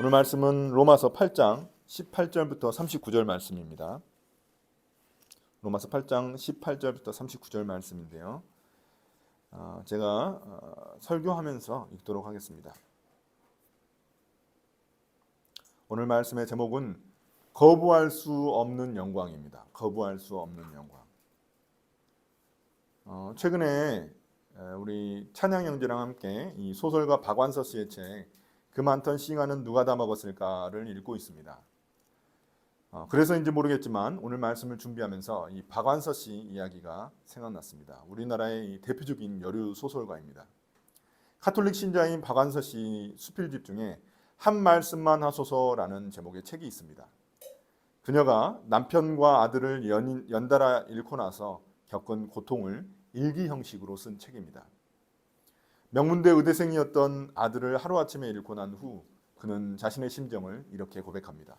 오늘 말씀은 로마서 8장 18절부터 39절 말씀입니다. 로마서 8장 18절부터 39절 말씀인데요. 제가 설교하면서 읽도록 하겠습니다. 오늘 말씀의 제목은 거부할 수 없는 영광입니다. 거부할 수 없는 영광. 최근에 우리 찬양 형제랑 함께 이 소설가 박완서 씨의 책 그 많던 싱하는 누가 다 먹었을까를 읽고 있습니다. 그래서인지 모르겠지만 오늘 말씀을 준비하면서 이 박완서 씨 이야기가 생각났습니다. 우리나라의 이 대표적인 여류 소설가입니다. 카톨릭 신자인 박완서 씨 수필집 중에 한 말씀만 하소서라는 제목의 책이 있습니다. 그녀가 남편과 아들을 연달아 잃고 나서 겪은 고통을 일기 형식으로 쓴 책입니다. 명문대 의대생이었던 아들을 하루아침에 잃고 난 후 그는 자신의 심정을 이렇게 고백합니다.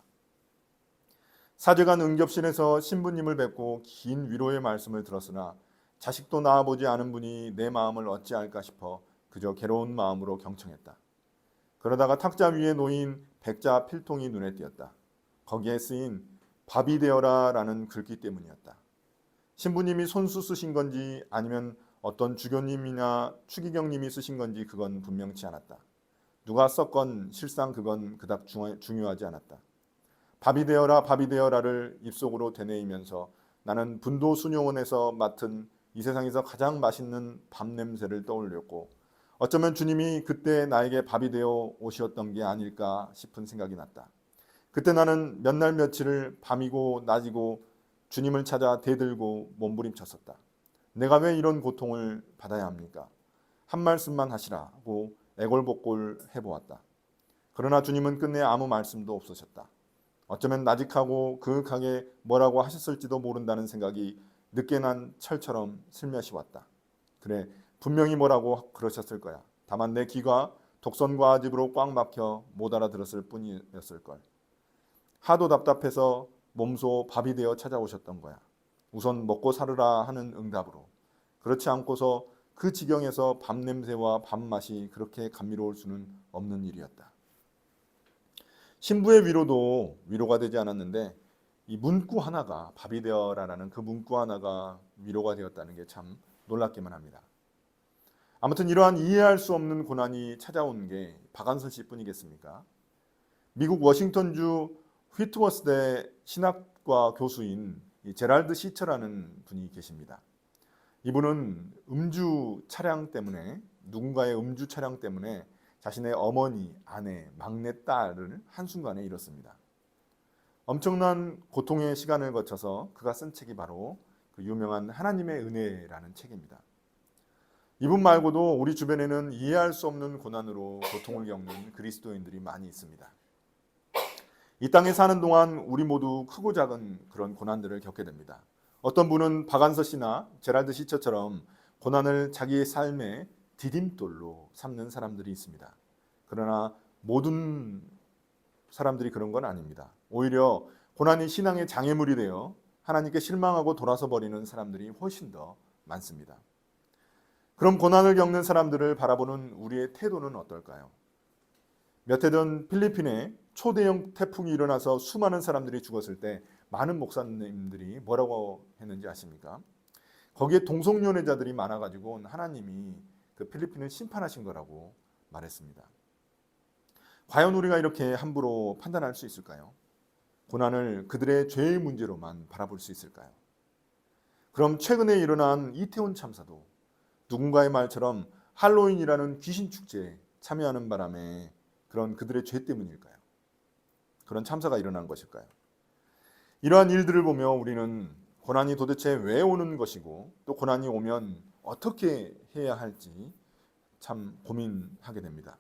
사제관 응접실에서 신부님을 뵙고 긴 위로의 말씀을 들었으나 자식도 낳아보지 않은 분이 내 마음을 어찌할까 싶어 그저 괴로운 마음으로 경청했다. 그러다가 탁자 위에 놓인 백자 필통이 눈에 띄었다. 거기에 쓰인 밥이 되어라 라는 글귀 때문이었다. 신부님이 손수 쓰신 건지 아니면 어떤 주교님이나 추기경님이 쓰신 건지 그건 분명치 않았다. 누가 썼건 실상 그건 그닥 중요하지 않았다. 밥이 되어라를 입속으로 되뇌이면서 나는 분도 수녀원에서 맡은 이 세상에서 가장 맛있는 밥 냄새를 떠올렸고 어쩌면 주님이 그때 나에게 밥이 되어 오셨던 게 아닐까 싶은 생각이 났다. 그때 나는 몇 날 며칠을 밤이고 낮이고 주님을 찾아 대들고 몸부림쳤었다. 내가 왜 이런 고통을 받아야 합니까? 한 말씀만 하시라고 애걸복걸 해보았다. 그러나 주님은 끝내 아무 말씀도 없으셨다. 어쩌면 나직하고 그윽하게 뭐라고 하셨을지도 모른다는 생각이 늦게 난 철처럼 슬며시 왔다. 그래, 분명히 뭐라고 그러셨을 거야. 다만 내 귀가 독선과 아집으로 꽉 막혀 못 알아들었을 뿐이었을걸. 하도 답답해서 몸소 밥이 되어 찾아오셨던 거야. 우선 먹고 살으라 하는 응답으로. 그렇지 않고서 그 지경에서 밥 냄새와 밥 맛이 그렇게 감미로울 수는 없는 일이었다. 신부의 위로도 위로가 되지 않았는데 이 문구 하나가 밥이 되어라라는 그 문구 하나가 위로가 되었다는 게 참 놀랍기만 합니다. 아무튼 이러한 이해할 수 없는 고난이 찾아온 게 박완서 씨뿐이겠습니까? 미국 워싱턴주 휘트워스대 신학과 교수인 제랄드 시처라는 분이 계십니다. 이분은 누군가의 음주 차량 때문에 자신의 어머니, 아내, 막내 딸을 한순간에 잃었습니다. 엄청난 고통의 시간을 거쳐서 그가 쓴 책이 바로 그 유명한 하나님의 은혜라는 책입니다. 이분 말고도 우리 주변에는 이해할 수 없는 고난으로 고통을 겪는 그리스도인들이 많이 있습니다. 이 땅에 사는 동안 우리 모두 크고 작은 그런 고난들을 겪게 됩니다. 어떤 분은 박완서 씨나 제랄드 시처처럼 고난을 자기의 삶의 디딤돌로 삼는 사람들이 있습니다. 그러나 모든 사람들이 그런 건 아닙니다. 오히려 고난이 신앙의 장애물이 되어 하나님께 실망하고 돌아서 버리는 사람들이 훨씬 더 많습니다. 그럼 고난을 겪는 사람들을 바라보는 우리의 태도는 어떨까요? 몇 해 전 필리핀에 초대형 태풍이 일어나서 수많은 사람들이 죽었을 때 많은 목사님들이 뭐라고 했는지 아십니까? 거기에 동성연애자들이 많아가지고 하나님이 그 필리핀을 심판하신 거라고 말했습니다. 과연 우리가 이렇게 함부로 판단할 수 있을까요? 고난을 그들의 죄의 문제로만 바라볼 수 있을까요? 그럼 최근에 일어난 이태원 참사도 누군가의 말처럼 할로윈이라는 귀신 축제에 참여하는 바람에 그런 그들의 죄 때문일까요? 그런 참사가 일어난 것일까요? 이러한 일들을 보며 우리는 고난이 도대체 왜 오는 것이고 또 고난이 오면 어떻게 해야 할지 참 고민하게 됩니다.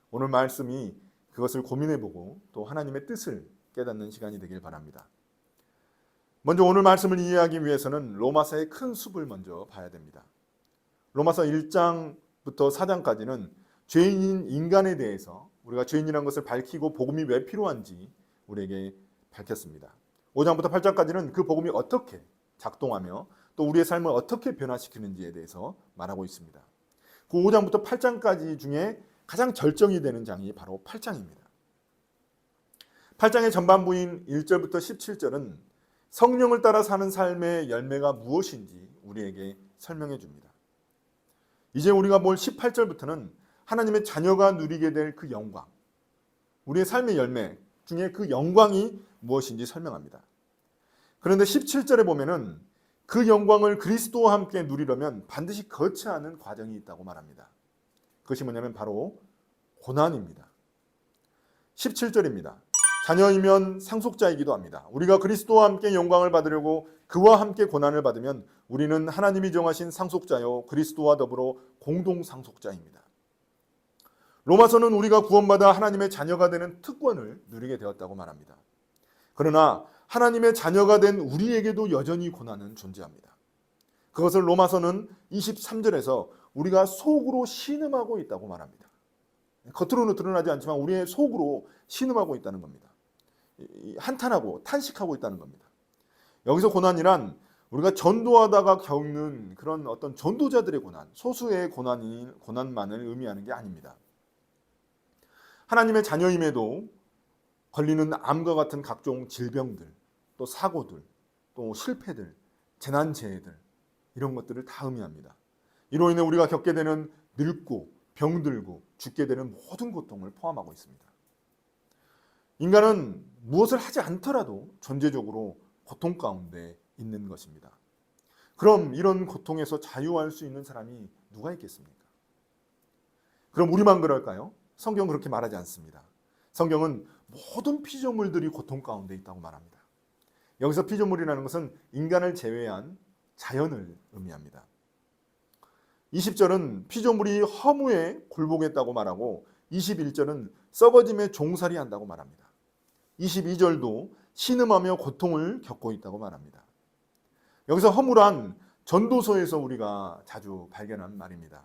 오늘 말씀이 그것을 고민해보고 또 하나님의 뜻을 깨닫는 시간이 되길 바랍니다. 먼저 오늘 말씀을 이해하기 위해서는 로마서의 큰 숲을 먼저 봐야 됩니다. 로마서 1장부터 4장까지는 죄인인 인간에 대해서 우리가 죄인이라는 것을 밝히고 복음이 왜 필요한지 우리에게 밝혔습니다. 5장부터 8장까지는 그 복음이 어떻게 작동하며 또 우리의 삶을 어떻게 변화시키는지에 대해서 말하고 있습니다. 그 5장부터 8장까지 중에 가장 절정이 되는 장이 바로 8장입니다. 8장의 전반부인 1절부터 17절은 성령을 따라 사는 삶의 열매가 무엇인지 우리에게 설명해 줍니다. 이제 우리가 볼 18절부터는 하나님의 자녀가 누리게 될 그 영광, 우리의 삶의 열매 중에 그 영광이 무엇인지 설명합니다. 그런데 17절에 보면은 그 영광을 그리스도와 함께 누리려면 반드시 거쳐야 하는 과정이 있다고 말합니다. 그것이 뭐냐면 바로 고난입니다. 17절입니다. 자녀이면 상속자이기도 합니다. 우리가 그리스도와 함께 영광을 받으려고 그와 함께 고난을 받으면 우리는 하나님이 정하신 상속자요 그리스도와 더불어 공동 상속자입니다. 로마서는 우리가 구원받아 하나님의 자녀가 되는 특권을 누리게 되었다고 말합니다. 그러나 하나님의 자녀가 된 우리에게도 여전히 고난은 존재합니다. 그것을 로마서는 23절에서 우리가 속으로 신음하고 있다고 말합니다. 겉으로는 드러나지 않지만 우리의 속으로 신음하고 있다는 겁니다. 한탄하고 탄식하고 있다는 겁니다. 여기서 고난이란 우리가 전도하다가 겪는 그런 어떤 전도자들의 고난, 소수의 고난만을 의미하는 게 아닙니다. 하나님의 자녀임에도 걸리는 암과 같은 각종 질병들, 또 사고들, 또 실패들, 재난재해들 이런 것들을 다 의미합니다. 이로 인해 우리가 겪게 되는 늙고 병들고 죽게 되는 모든 고통을 포함하고 있습니다. 인간은 무엇을 하지 않더라도 존재적으로 고통 가운데 있는 것입니다. 그럼 이런 고통에서 자유할 수 있는 사람이 누가 있겠습니까? 그럼 우리만 그럴까요? 성경은 그렇게 말하지 않습니다. 성경은 모든 피조물들이 고통 가운데 있다고 말합니다. 여기서 피조물이라는 것은 인간을 제외한 자연을 의미합니다. 20절은 피조물이 허무에 굴복했다고 말하고 21절은 썩어짐에 종살이한다고 말합니다. 22절도 신음하며 고통을 겪고 있다고 말합니다. 여기서 허무란 전도서에서 우리가 자주 발견한 말입니다.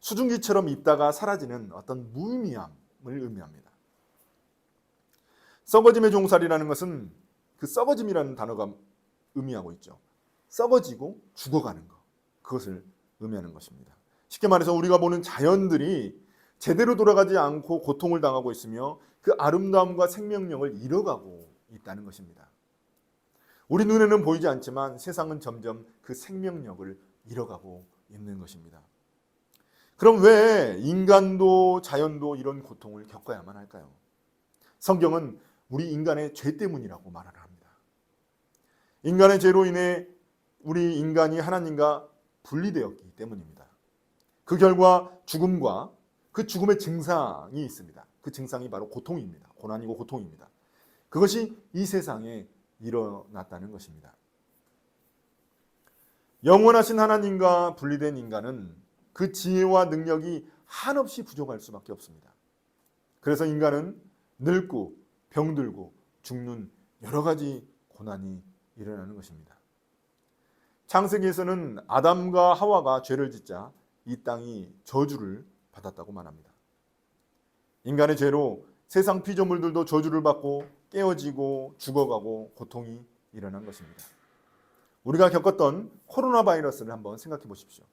수증기처럼 있다가 사라지는 어떤 무의미함을 의미합니다. 썩어짐의 종살이라는 것은 그 썩어짐이라는 단어가 의미하고 있죠. 썩어지고 죽어가는 것, 그것을 의미하는 것입니다. 쉽게 말해서 우리가 보는 자연들이 제대로 돌아가지 않고 고통을 당하고 있으며 그 아름다움과 생명력을 잃어가고 있다는 것입니다. 우리 눈에는 보이지 않지만 세상은 점점 그 생명력을 잃어가고 있는 것입니다. 그럼 왜 인간도 자연도 이런 고통을 겪어야만 할까요? 성경은 우리 인간의 죄 때문이라고 말을 합니다. 인간의 죄로 인해 우리 인간이 하나님과 분리되었기 때문입니다. 그 결과 죽음과 그 죽음의 증상이 있습니다. 그 증상이 바로 고통입니다. 고난이고 고통입니다. 그것이 이 세상에 일어났다는 것입니다. 영원하신 하나님과 분리된 인간은 그 지혜와 능력이 한없이 부족할 수밖에 없습니다. 그래서 인간은 늙고 병들고 죽는 여러 가지 고난이 일어나는 것입니다. 창세기에서는 아담과 하와가 죄를 짓자 이 땅이 저주를 받았다고 말합니다. 인간의 죄로 세상 피조물들도 저주를 받고 깨어지고 죽어가고 고통이 일어난 것입니다. 우리가 겪었던 코로나 바이러스를 한번 생각해 보십시오.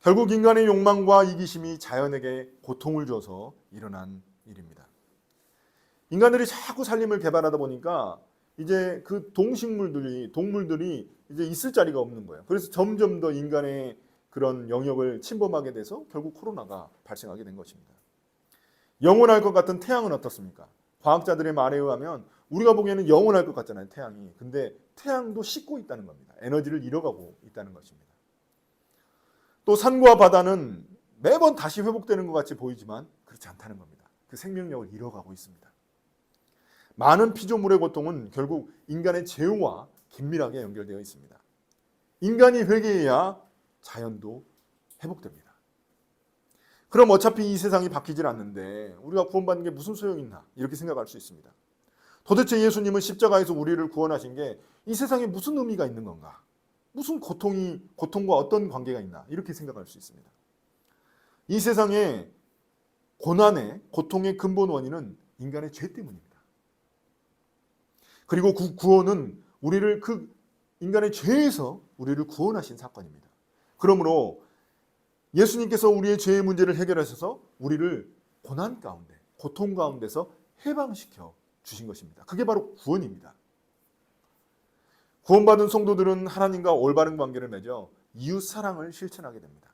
결국 인간의 욕망과 이기심이 자연에게 고통을 줘서 일어난 일입니다. 인간들이 자꾸 살림을 개발하다 보니까 이제 그 동물들이 이제 있을 자리가 없는 거예요. 그래서 점점 더 인간의 그런 영역을 침범하게 돼서 결국 코로나가 발생하게 된 것입니다. 영원할 것 같은 태양은 어떻습니까? 과학자들의 말에 의하면 우리가 보기에는 영원할 것 같잖아요, 태양이. 근데 태양도 식고 있다는 겁니다. 에너지를 잃어가고 있다는 것입니다. 또 산과 바다는 매번 다시 회복되는 것 같이 보이지만 그렇지 않다는 겁니다. 그 생명력을 잃어가고 있습니다. 많은 피조물의 고통은 결국 인간의 죄와 긴밀하게 연결되어 있습니다. 인간이 회개해야 자연도 회복됩니다. 그럼 어차피 이 세상이 바뀌질 않는데 우리가 구원받는 게 무슨 소용이 있나 이렇게 생각할 수 있습니다. 도대체 예수님은 십자가에서 우리를 구원하신 게 이 세상에 무슨 의미가 있는 건가? 무슨 고통과 어떤 관계가 있나 이렇게 생각할 수 있습니다. 이 세상의 고통의 근본 원인은 인간의 죄 때문입니다. 그리고 그 구원은 우리를 그 인간의 죄에서 우리를 구원하신 사건입니다. 그러므로 예수님께서 우리의 죄의 문제를 해결하셔서 우리를 고난 가운데, 고통 가운데서 해방시켜 주신 것입니다. 그게 바로 구원입니다. 구원받은 성도들은 하나님과 올바른 관계를 맺어 이웃 사랑을 실천하게 됩니다.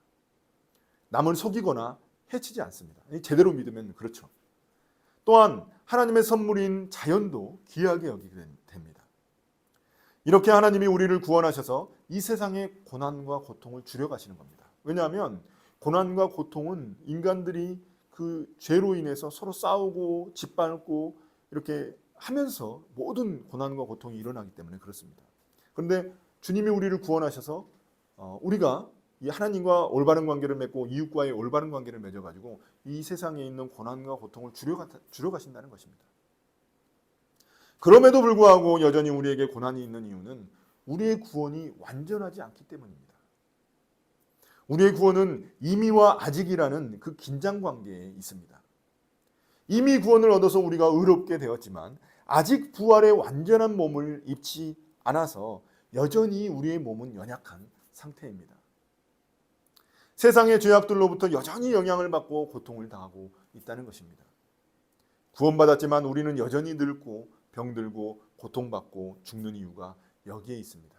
남을 속이거나 해치지 않습니다. 제대로 믿으면 그렇죠. 또한 하나님의 선물인 자연도 귀하게 여기게 됩니다. 이렇게 하나님이 우리를 구원하셔서 이 세상의 고난과 고통을 줄여가시는 겁니다. 왜냐하면 고난과 고통은 인간들이 그 죄로 인해서 서로 싸우고 짓밟고 이렇게 하면서 모든 고난과 고통이 일어나기 때문에 그렇습니다. 그런데 주님이 우리를 구원하셔서 우리가 이 하나님과 올바른 관계를 맺고 이웃과의 올바른 관계를 맺어가지고 이 세상에 있는 고난과 고통을 줄여가신다는 것입니다. 그럼에도 불구하고 여전히 우리에게 고난이 있는 이유는 우리의 구원이 완전하지 않기 때문입니다. 우리의 구원은 이미와 아직이라는 그 긴장관계에 있습니다. 이미 구원을 얻어서 우리가 의롭게 되었지만 아직 부활의 완전한 몸을 입지 않아서 여전히 우리의 몸은 연약한 상태입니다. 세상의 죄악들로부터 여전히 영향을 받고 고통을 당하고 있다는 것입니다. 구원받았지만 우리는 여전히 늙고 병들고 고통받고 죽는 이유가 여기에 있습니다.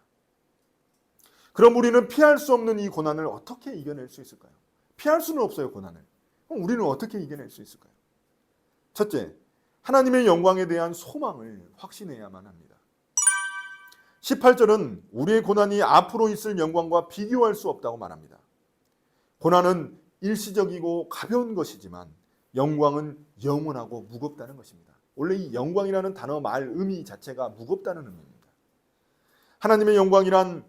그럼 우리는 피할 수 없는 이 고난을 어떻게 이겨낼 수 있을까요? 피할 수는 없어요, 고난을. 그럼 우리는 어떻게 이겨낼 수 있을까요? 첫째, 하나님의 영광에 대한 소망을 확신해야만 합니다. 18절은 우리의 고난이 앞으로 있을 영광과 비교할 수 없다고 말합니다. 고난은 일시적이고 가벼운 것이지만 영광은 영원하고 무겁다는 것입니다. 원래 이 영광이라는 단어 말 의미 자체가 무겁다는 의미입니다. 하나님의 영광이란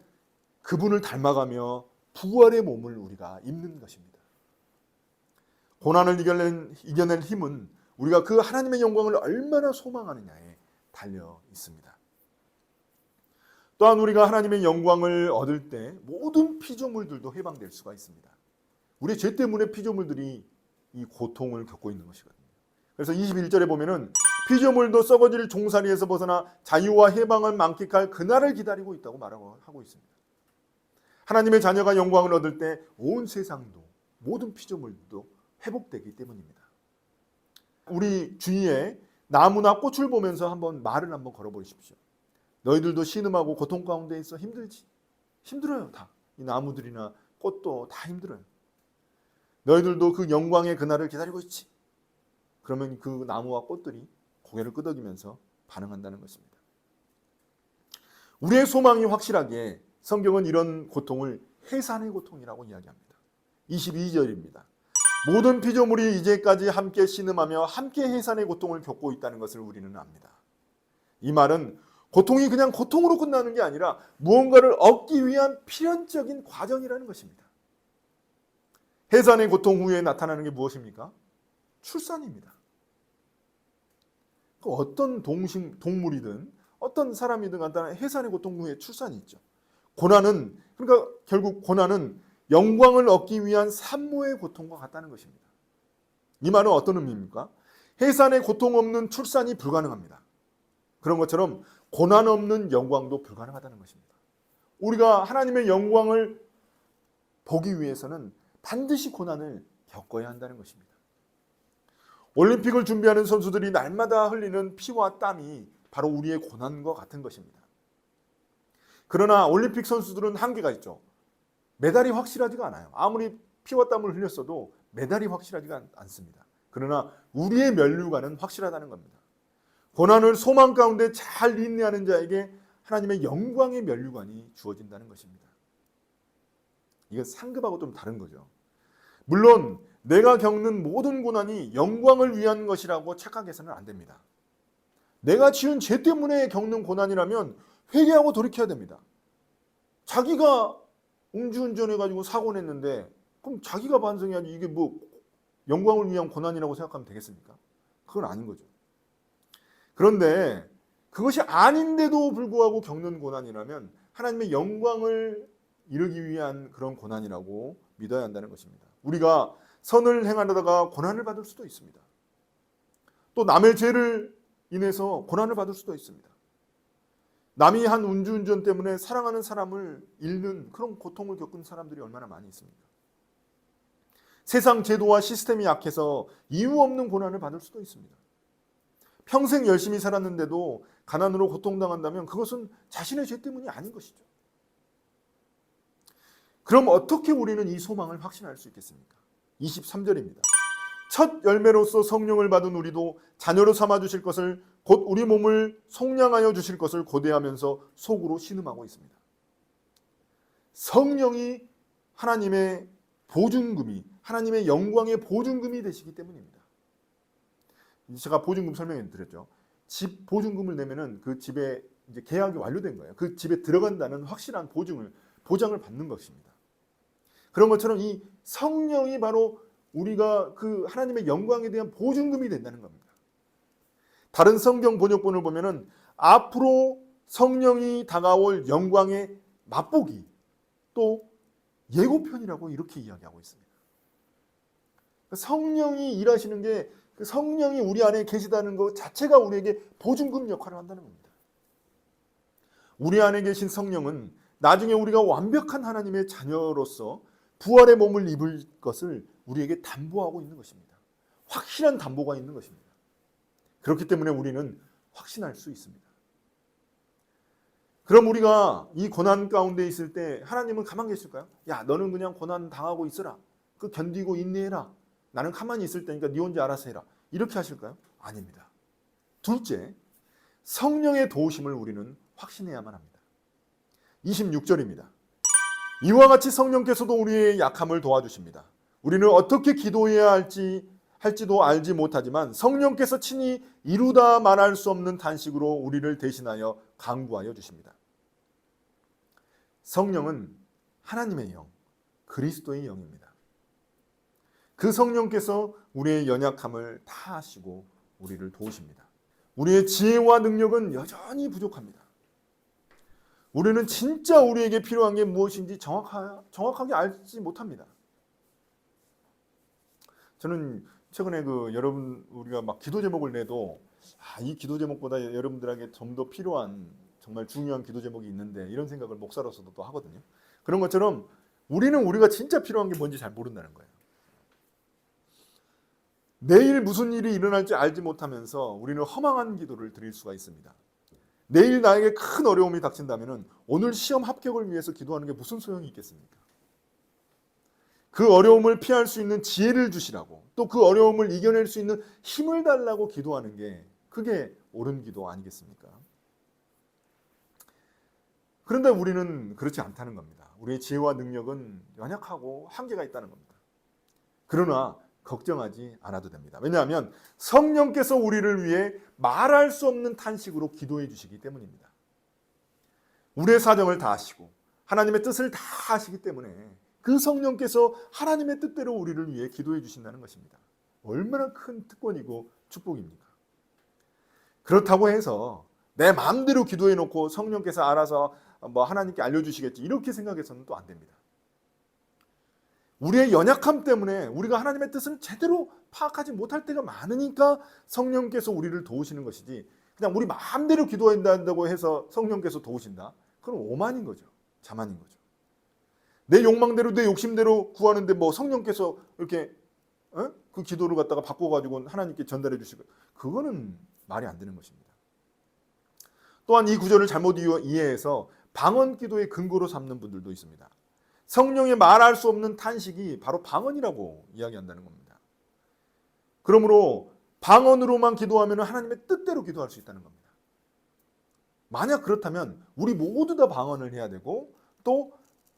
그분을 닮아가며 부활의 몸을 우리가 입는 것입니다. 고난을 이겨낼 힘은 우리가 그 하나님의 영광을 얼마나 소망하느냐에 달려 있습니다. 또한 우리가 하나님의 영광을 얻을 때 모든 피조물들도 해방될 수가 있습니다. 우리의 죄 때문에 피조물들이 이 고통을 겪고 있는 것이거든요. 그래서 21절에 보면은 피조물도 썩어질 종살이에서 벗어나 자유와 해방을 만끽할 그날을 기다리고 있다고 말하고 있습니다. 하나님의 자녀가 영광을 얻을 때 온 세상도 모든 피조물도 회복되기 때문입니다. 우리 주위에 나무나 꽃을 보면서 말을 한번 걸어보십시오. 너희들도 신음하고 고통 가운데 있어 힘들지? 힘들어요, 다. 이 나무들이나 꽃도 다 힘들어요. 너희들도 그 영광의 그날을 기다리고 있지? 그러면 그 나무와 꽃들이 고개를 끄덕이면서 반응한다는 것입니다. 우리의 소망이 확실하게 성경은 이런 고통을 해산의 고통이라고 이야기합니다. 22절입니다. 모든 피조물이 이제까지 함께 신음하며 함께 해산의 고통을 겪고 있다는 것을 우리는 압니다. 이 말은 고통이 그냥 고통으로 끝나는 게 아니라 무언가를 얻기 위한 필연적인 과정이라는 것입니다. 해산의 고통 후에 나타나는 게 무엇입니까? 출산입니다. 어떤 동물이든 어떤 사람이든 간단한 해산의 고통 후에 출산이 있죠. 고난은 그러니까 결국 고난은 영광을 얻기 위한 산모의 고통과 같다는 것입니다. 이 말은 어떤 의미입니까? 해산의 고통 없는 출산이 불가능합니다. 그런 것처럼 고난 없는 영광도 불가능하다는 것입니다. 우리가 하나님의 영광을 보기 위해서는 반드시 고난을 겪어야 한다는 것입니다. 올림픽을 준비하는 선수들이 날마다 흘리는 피와 땀이 바로 우리의 고난과 같은 것입니다. 그러나 올림픽 선수들은 한계가 있죠. 메달이 확실하지가 않아요. 아무리 피와 땀을 흘렸어도 메달이 확실하지가 않습니다. 그러나 우리의 면류관은 확실하다는 겁니다. 고난을 소망 가운데 잘 인내하는 자에게 하나님의 영광의 면류관이 주어진다는 것입니다. 이건 상급하고 좀 다른 거죠. 물론 내가 겪는 모든 고난이 영광을 위한 것이라고 착각해서는 안 됩니다. 내가 지은 죄 때문에 겪는 고난이라면 회개하고 돌이켜야 됩니다. 자기가 음주운전해가지고 사고 냈는데 그럼 자기가 반성해야지 이게 뭐 영광을 위한 고난이라고 생각하면 되겠습니까? 그건 아닌 거죠. 그런데 그것이 아닌데도 불구하고 겪는 고난이라면 하나님의 영광을 이루기 위한 그런 고난이라고 믿어야 한다는 것입니다. 우리가 선을 행하다가 고난을 받을 수도 있습니다. 또 남의 죄를 인해서 고난을 받을 수도 있습니다. 남이 한 음주운전 때문에 사랑하는 사람을 잃는 그런 고통을 겪은 사람들이 얼마나 많이 있습니까? 세상 제도와 시스템이 약해서 이유 없는 고난을 받을 수도 있습니다. 평생 열심히 살았는데도 가난으로 고통당한다면 그것은 자신의 죄 때문이 아닌 것이죠. 그럼 어떻게 우리는 이 소망을 확신할 수 있겠습니까? 23절입니다. 첫 열매로서 성령을 받은 우리도 자녀로 삼아주실 것을 곧 우리 몸을 속량하여 주실 것을 고대하면서 속으로 신음하고 있습니다. 성령이 하나님의 보증금이, 하나님의 영광의 보증금이 되시기 때문입니다. 제가 보증금 설명해 드렸죠. 집 보증금을 내면은 그 집에 이제 계약이 완료된 거예요. 그 집에 들어간다는 확실한 보장을 받는 것입니다. 그런 것처럼 이 성령이 바로 우리가 그 하나님의 영광에 대한 보증금이 된다는 겁니다. 다른 성경 번역본을 보면은 앞으로 성령이 다가올 영광의 맛보기, 또 예고편이라고 이렇게 이야기하고 있습니다. 성령이 일하시는 게, 성령이 우리 안에 계시다는 것 자체가 우리에게 보증금 역할을 한다는 겁니다. 우리 안에 계신 성령은 나중에 우리가 완벽한 하나님의 자녀로서 부활의 몸을 입을 것을 우리에게 담보하고 있는 것입니다. 확실한 담보가 있는 것입니다. 그렇기 때문에 우리는 확신할 수 있습니다. 그럼 우리가 이 고난 가운데 있을 때 하나님은 가만히 계실까요? 야, 너는 그냥 고난 당하고 있어라. 그 견디고 인내해라. 나는 가만히 있을 테니까 네 혼자 알아서 해라. 이렇게 하실까요? 아닙니다. 둘째, 성령의 도우심을 우리는 확신해야만 합니다. 26절입니다. 이와 같이 성령께서도 우리의 약함을 도와주십니다. 우리는 어떻게 기도해야 할지도 알지 못하지만 성령께서 친히 이루다 말할 수 없는 탄식으로 우리를 대신하여 간구하여 주십니다. 성령은 하나님의 영, 그리스도의 영입니다. 그 성령께서 우리의 연약함을 다 아시고 우리를 도우십니다. 우리의 지혜와 능력은 여전히 부족합니다. 우리는 진짜 우리에게 필요한 게 무엇인지 정확하게 알지 못합니다. 저는 최근에 여러분 우리가 막 기도 제목을 내도 이 기도 제목보다 여러분들에게 좀 더 필요한 정말 중요한 기도 제목이 있는데 이런 생각을 목사로서도 또 하거든요. 그런 것처럼 우리가 진짜 필요한 게 뭔지 잘 모른다는 거예요. 내일 무슨 일이 일어날지 알지 못하면서 우리는 허망한 기도를 드릴 수가 있습니다. 내일 나에게 큰 어려움이 닥친다면 오늘 시험 합격을 위해서 기도하는 게 무슨 소용이 있겠습니까? 그 어려움을 피할 수 있는 지혜를 주시라고, 또 그 어려움을 이겨낼 수 있는 힘을 달라고 기도하는 게 그게 옳은 기도 아니겠습니까? 그런데 우리는 그렇지 않다는 겁니다. 우리의 지혜와 능력은 연약하고 한계가 있다는 겁니다. 그러나 걱정하지 않아도 됩니다. 왜냐하면 성령께서 우리를 위해 말할 수 없는 탄식으로 기도해 주시기 때문입니다. 우리의 사정을 다 아시고 하나님의 뜻을 다 아시기 때문에 그 성령께서 하나님의 뜻대로 우리를 위해 기도해 주신다는 것입니다. 얼마나 큰 특권이고 축복입니까? 그렇다고 해서 내 마음대로 기도해 놓고 성령께서 알아서 하나님께 알려주시겠지 이렇게 생각해서는 또 안 됩니다. 우리의 연약함 때문에 우리가 하나님의 뜻을 제대로 파악하지 못할 때가 많으니까 성령께서 우리를 도우시는 것이지, 그냥 우리 마음대로 기도한다고 해서 성령께서 도우신다? 그건 오만인 거죠. 자만인 거죠. 내 욕망대로 내 욕심대로 구하는데 성령께서 이렇게 그 기도를 갖다가 바꿔가지고 하나님께 전달해 주시고, 그거는 말이 안 되는 것입니다. 또한 이 구절을 잘못 이해해서 방언 기도의 근거로 삼는 분들도 있습니다. 성령의 말할 수 없는 탄식이 바로 방언이라고 이야기한다는 겁니다. 그러므로 방언으로만 기도하면 하나님의 뜻대로 기도할 수 있다는 겁니다. 만약 그렇다면 우리 모두 다 방언을 해야 되고 또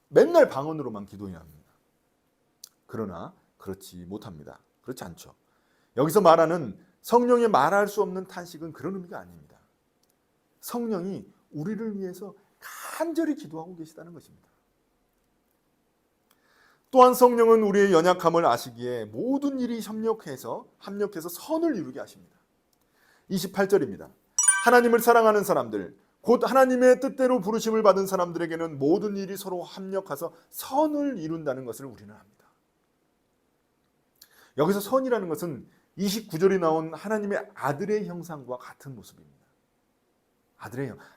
맨날 방언으로만 기도해야 합니다. 그러나 그렇지 못합니다. 그렇지 않죠. 여기서 말하는 성령의 말할 수 없는 탄식은 그런 의미가 아닙니다. 성령이 우리를 위해서 간절히 기도하고 계시다는 것입니다. 또한 성령은 우리의 연약함을 아시기에 모든 일이 합력해서 선을 이루게 하십니다. 28절입니다. 하나님을 사랑하는 사람들, 곧 하나님의 뜻대로 부르심을 받은 사람들에게는 모든 일이 서로 합력해서 선을 이룬다는 것을 우리는 압니다. 여기서 선이라는 것은 29절에 나온 하나님의 아들의 형상과 같은 모습입니다.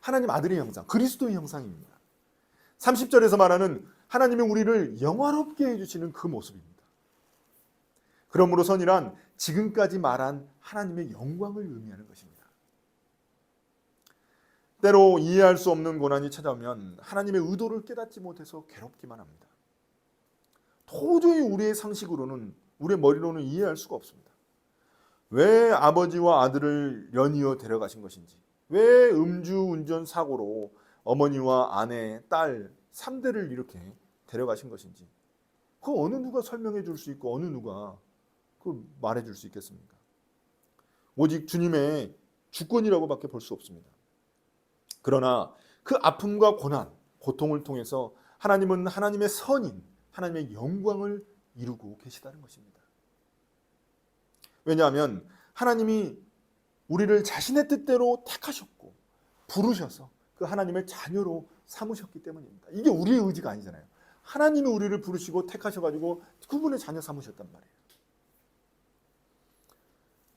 하나님 아들의 형상, 그리스도의 형상입니다. 30절에서 말하는 하나님이 우리를 영화롭게 해주시는 그 모습입니다. 그러므로 선이란 지금까지 말한 하나님의 영광을 의미하는 것입니다. 때로 이해할 수 없는 고난이 찾아오면 하나님의 의도를 깨닫지 못해서 괴롭기만 합니다. 도저히 우리의 상식으로는, 우리의 머리로는 이해할 수가 없습니다. 왜 아버지와 아들을 연이어 데려가신 것인지, 왜 음주운전 사고로 어머니와 아내, 딸 3대를 이렇게 데려가신 것인지, 그 어느 누가 설명해 줄 수 있고 어느 누가 그 말해 줄 수 있겠습니까? 오직 주님의 주권이라고밖에 볼 수 없습니다. 그러나 그 아픔과 고난, 고통을 통해서 하나님은 하나님의 선인, 하나님의 영광을 이루고 계시다는 것입니다. 왜냐하면 하나님이 우리를 자신의 뜻대로 택하셨고 부르셔서 그 하나님의 자녀로 삼으셨기 때문입니다. 이게 우리의 의지가 아니잖아요. 하나님이 우리를 부르시고 택하셔가지고 그분의 자녀 삼으셨단 말이에요.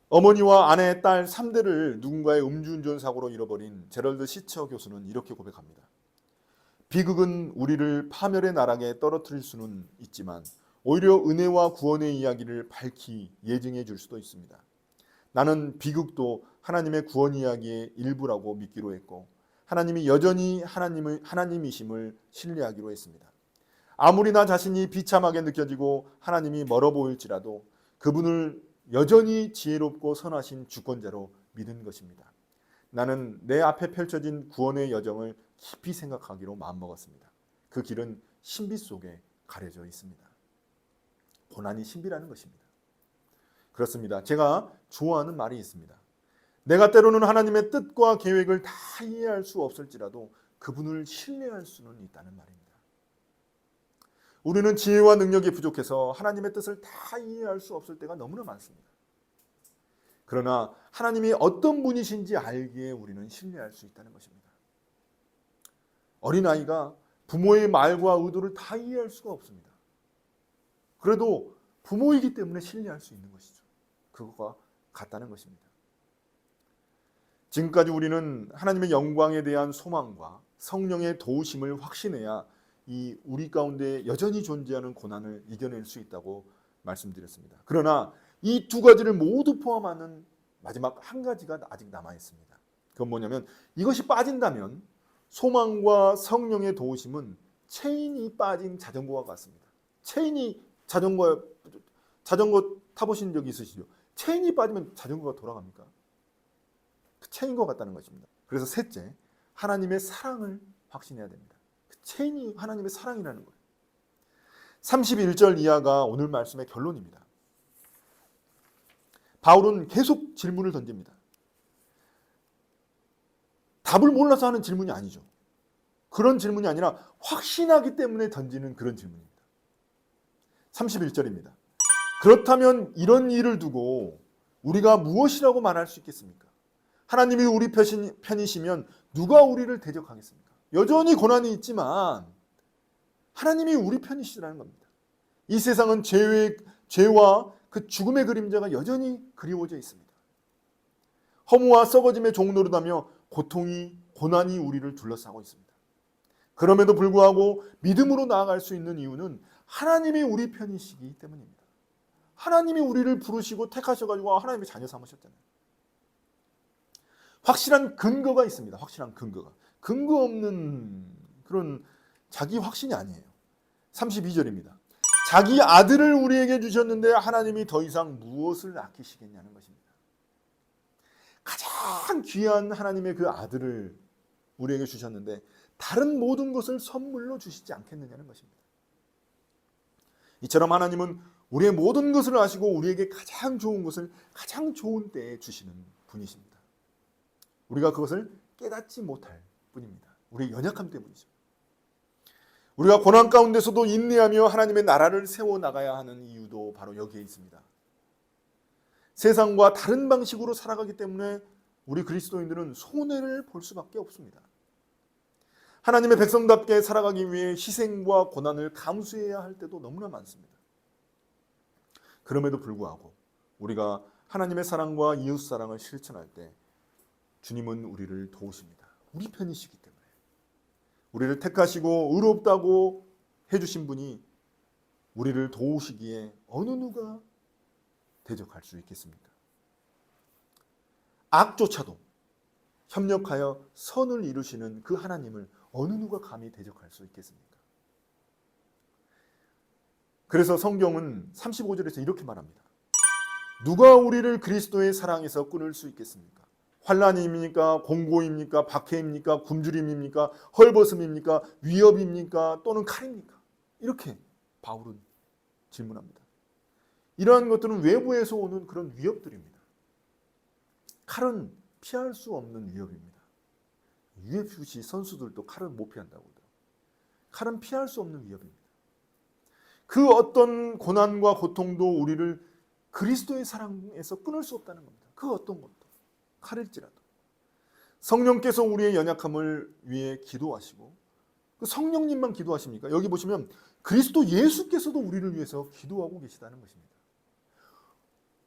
어머니와 아내, 딸 3대를 누군가의 음주운전 사고로 잃어버린 제럴드 시처 교수는 이렇게 고백합니다. 비극은 우리를 파멸의 나락에 떨어뜨릴 수는 있지만 오히려 은혜와 구원의 이야기를 밝히 예증해 줄 수도 있습니다. 나는 비극도 하나님의 구원 이야기의 일부라고 믿기로 했고 하나님이 여전히 하나님이심을 신뢰하기로 했습니다. 아무리 나 자신이 비참하게 느껴지고 하나님이 멀어 보일지라도 그분을 여전히 지혜롭고 선하신 주권자로 믿은 것입니다. 나는 내 앞에 펼쳐진 구원의 여정을 깊이 생각하기로 마음먹었습니다. 그 길은 신비 속에 가려져 있습니다. 고난이 신비라는 것입니다. 그렇습니다. 제가 좋아하는 말이 있습니다. 내가 때로는 하나님의 뜻과 계획을 다 이해할 수 없을지라도 그분을 신뢰할 수는 있다는 말입니다. 우리는 지혜와 능력이 부족해서 하나님의 뜻을 다 이해할 수 없을 때가 너무나 많습니다. 그러나 하나님이 어떤 분이신지 알기에 우리는 신뢰할 수 있다는 것입니다. 어린아이가 부모의 말과 의도를 다 이해할 수가 없습니다. 그래도 부모이기 때문에 신뢰할 수 있는 것이죠. 그것과 같다는 것입니다. 지금까지 우리는 하나님의 영광에 대한 소망과 성령의 도우심을 확신해야 이 우리 가운데 여전히 존재하는 고난을 이겨낼 수 있다고 말씀드렸습니다. 그러나 이 두 가지를 모두 포함하는 마지막 한 가지가 아직 남아 있습니다. 그건 뭐냐면 이것이 빠진다면 소망과 성령의 도우심은 체인이 빠진 자전거와 같습니다. 체인이 자전거 타보신 적 있으시죠? 체인이 빠지면 자전거가 돌아갑니까? 그 체인과 같다는 것입니다. 그래서 셋째, 하나님의 사랑을 확신해야 됩니다. 그 체인이 하나님의 사랑이라는 거예요. 31절 이하가 오늘 말씀의 결론입니다. 바울은 계속 질문을 던집니다. 답을 몰라서 하는 질문이 아니죠. 그런 질문이 아니라 확신하기 때문에 던지는 그런 질문입니다. 31절입니다. 그렇다면 이런 일을 두고 우리가 무엇이라고 말할 수 있겠습니까? 하나님이 우리 편이시면 누가 우리를 대적하겠습니까? 여전히 고난이 있지만 하나님이 우리 편이시라는 겁니다. 이 세상은 죄와 그 죽음의 그림자가 여전히 그리워져 있습니다. 허무와 썩어짐의 종노릇하며 고난이 우리를 둘러싸고 있습니다. 그럼에도 불구하고 믿음으로 나아갈 수 있는 이유는 하나님이 우리 편이시기 때문입니다. 하나님이 우리를 부르시고 택하셔가지고 하나님의 자녀 삼으셨잖아요. 확실한 근거가 있습니다. 확실한 근거가. 근거 없는 그런 자기 확신이 아니에요. 32절입니다. 자기 아들을 우리에게 주셨는데 하나님이 더 이상 무엇을 아끼시겠냐는 것입니다. 가장 귀한 하나님의 그 아들을 우리에게 주셨는데 다른 모든 것을 선물로 주시지 않겠느냐는 것입니다. 이처럼 하나님은 우리의 모든 것을 아시고 우리에게 가장 좋은 것을 가장 좋은 때에 주시는 분이십니다. 우리가 그것을 깨닫지 못할 뿐입니다. 우리의 연약함 때문이죠. 우리가 고난 가운데서도 인내하며 하나님의 나라를 세워나가야 하는 이유도 바로 여기에 있습니다. 세상과 다른 방식으로 살아가기 때문에 우리 그리스도인들은 손해를 볼 수밖에 없습니다. 하나님의 백성답게 살아가기 위해 희생과 고난을 감수해야 할 때도 너무나 많습니다. 그럼에도 불구하고 우리가 하나님의 사랑과 이웃사랑을 실천할 때 주님은 우리를 도우십니다. 우리 편이시기 때문에. 우리를 택하시고 의롭다고 해주신 분이 우리를 도우시기에 어느 누가 대적할 수 있겠습니까? 악조차도 협력하여 선을 이루시는 그 하나님을 어느 누가 감히 대적할 수 있겠습니까? 그래서 성경은 35절에서 이렇게 말합니다. 누가 우리를 그리스도의 사랑에서 끊을 수 있겠습니까? 환난입니까? 공고입니까? 박해입니까? 굶주림입니까? 헐벗음입니까? 위협입니까? 또는 칼입니까? 이렇게 바울은 질문합니다. 이러한 것들은 외부에서 오는 그런 위협들입니다. 칼은 피할 수 없는 위협입니다. UFC 선수들도 칼을 못 피한다고 하더라고요. 칼은 피할 수 없는 위협입니다. 그 어떤 고난과 고통도 우리를 그리스도의 사랑에서 끊을 수 없다는 겁니다. 그 어떤 것도, 칼일지라도. 성령께서 우리의 연약함을 위해 기도하시고, 그 성령님만 기도하십니까? 여기 보시면 그리스도 예수께서도 우리를 위해서 기도하고 계시다는 것입니다.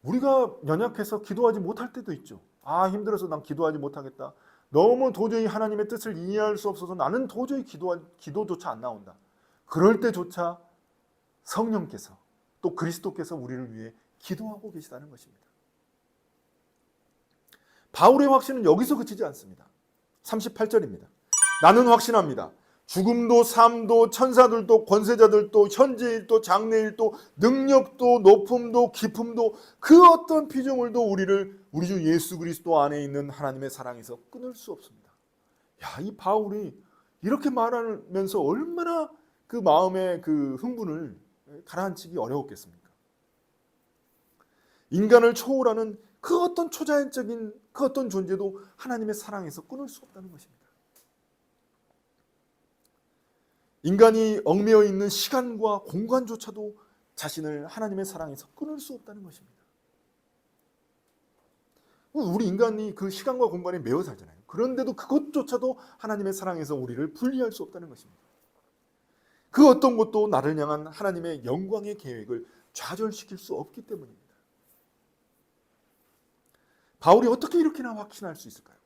우리가 연약해서 기도하지 못할 때도 있죠. 아, 힘들어서 난 기도하지 못하겠다. 너무 도저히 하나님의 뜻을 이해할 수 없어서 나는 도저히 기도조차 안 나온다. 그럴 때조차 성령께서 또 그리스도께서 우리를 위해 기도하고 계시다는 것입니다. 바울의 확신은 여기서 그치지 않습니다. 38절입니다. 나는 확신합니다. 죽음도 삶도 천사들도 권세자들도 현재일도 장래일도 능력도 높음도 깊음도 그 어떤 피조물도 우리를 우리 주 예수 그리스도 안에 있는 하나님의 사랑에서 끊을 수 없습니다. 야, 이 바울이 이렇게 말하면서 얼마나 그 마음의 그 흥분을 가라앉히기 어려웠겠습니까? 인간을 초월하는 그 어떤 초자연적인 그 어떤 존재도 하나님의 사랑에서 끊을 수 없다는 것입니다. 인간이 얽매여 있는 시간과 공간조차도 자신을 하나님의 사랑에서 끊을 수 없다는 것입니다. 우리 인간이 그 시간과 공간에 매여 살잖아요. 그런데도 그것조차도 하나님의 사랑에서 우리를 분리할 수 없다는 것입니다. 그 어떤 것도 나를 향한 하나님의 영광의 계획을 좌절시킬 수 없기 때문입니다. 바울이 어떻게 이렇게나 확신할 수 있을까요?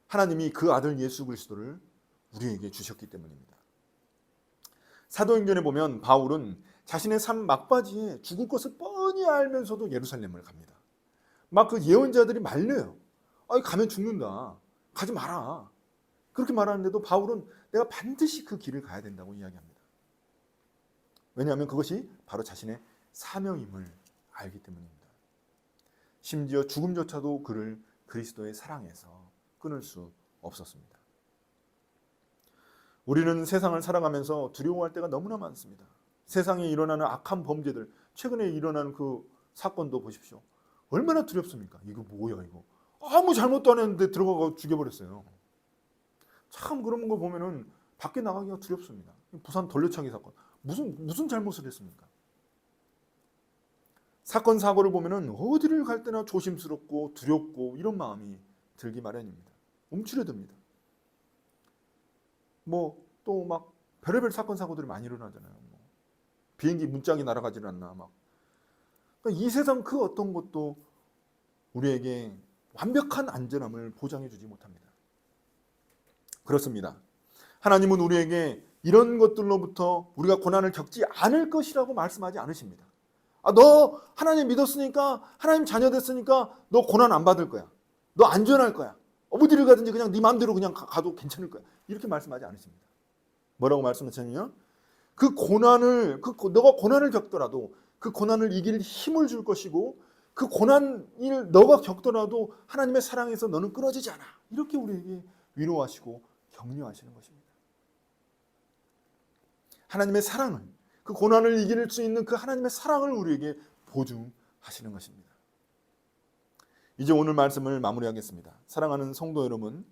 하나님이 그 아들 예수 그리스도를 우리에게 주셨기 때문입니다. 사도행전에 보면 바울은 자신의 삶 막바지에 죽을 것을 뻔히 알면서도 예루살렘을 갑니다. 막 그 예언자들이 말려요. 가면 죽는다. 가지 마라. 그렇게 말하는데도 바울은 내가 반드시 그 길을 가야 된다고 이야기합니다. 왜냐하면 그것이 바로 자신의 사명임을 알기 때문입니다. 심지어 죽음조차도 그를 그리스도의 사랑에서 끊을 수 없었습니다. 우리는 세상을 살아가면서 두려워할 때가 너무나 많습니다. 세상에 일어나는 악한 범죄들, 최근에 일어나는 그 사건도 보십시오. 얼마나 두렵습니까? 이거 뭐야 이거. 아무 잘못도 안 했는데 들어가서 죽여버렸어요. 참 그런 거 보면은 밖에 나가기가 두렵습니다. 부산 돌려차기 사건. 무슨 잘못을 했습니까? 사건 사고를 보면은 어디를 갈 때나 조심스럽고 두렵고 이런 마음이 들기 마련입니다. 움츠려듭니다. 또 막 별의별 사건 사고들이 많이 일어나잖아요. 비행기 문짝이 날아가질 않나 막. 그러니까 이 세상 그 어떤 것도 우리에게 완벽한 안전함을 보장해주지 못합니다. 그렇습니다. 하나님은 우리에게 이런 것들로부터 우리가 고난을 겪지 않을 것이라고 말씀하지 않으십니다. 너 하나님 믿었으니까 하나님 자녀 됐으니까 너 고난 안 받을 거야. 너 안전할 거야. 어디를 가든지 그냥 네 마음대로 그냥 가도 괜찮을 거야. 이렇게 말씀하지 않으십니다. 뭐라고 말씀하셨냐면 그 고난을 너가 고난을 겪더라도 그 고난을 이길 힘을 줄 것이고 그 고난을 너가 겪더라도 하나님의 사랑에서 너는 끊어지지 않아. 이렇게 우리에게 위로하시고 격려하시는 것입니다. 하나님의 사랑을 그 고난을 이길 수 있는 그 하나님의 사랑을 우리에게 보증하시는 것입니다. 이제 오늘 말씀을 마무리하겠습니다. 사랑하는 성도 여러분,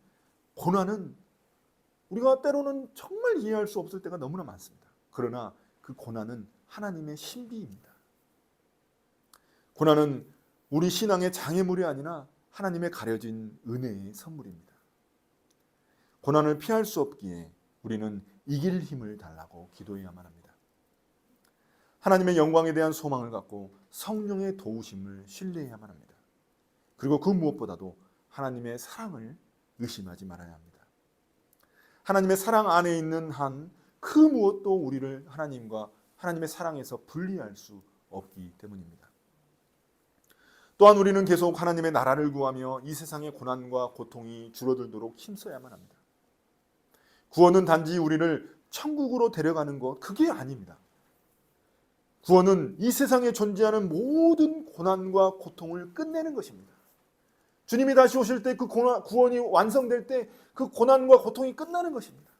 고난은 우리가 때로는 정말 이해할 수 없을 때가 너무나 많습니다. 그러나 그 고난은 하나님의 신비입니다. 고난은 우리 신앙의 장애물이 아니라 하나님의 가려진 은혜의 선물입니다. 고난을 피할 수 없기에 우리는 이길 힘을 달라고 기도해야만 합니다. 하나님의 영광에 대한 소망을 갖고 성령의 도우심을 신뢰해야만 합니다. 그리고 그 무엇보다도 하나님의 사랑을 의심하지 말아야 합니다. 하나님의 사랑 안에 있는 한 그 무엇도 우리를 하나님과 하나님의 사랑에서 분리할 수 없기 때문입니다. 또한 우리는 계속 하나님의 나라를 구하며 이 세상의 고난과 고통이 줄어들도록 힘써야만 합니다. 구원은 단지 우리를 천국으로 데려가는 것, 그게 아닙니다. 구원은 이 세상에 존재하는 모든 고난과 고통을 끝내는 것입니다. 주님이 다시 오실 때 그 구원이 완성될 때 그 고난과 고통이 끝나는 것입니다.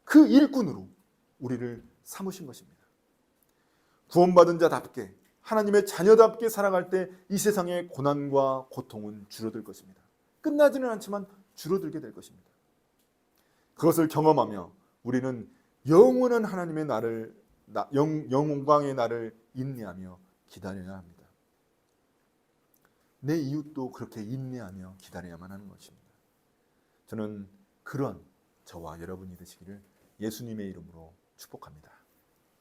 그 일꾼으로 우리를 삼으신 것입니다. 구원받은 자답게 하나님의 자녀답게 살아갈 때 이 세상의 고난과 고통은 줄어들 것입니다. 끝나지는 않지만 줄어들게 될 것입니다. 그것을 경험하며 우리는 영원한 하나님의 영광의 날을 인내하며 기다려야 합니다. 내 이웃도 그렇게 인내하며 기다려야만 하는 것입니다. 저는 그런 저와 여러분이 되시기를 예수님의 이름으로 축복합니다.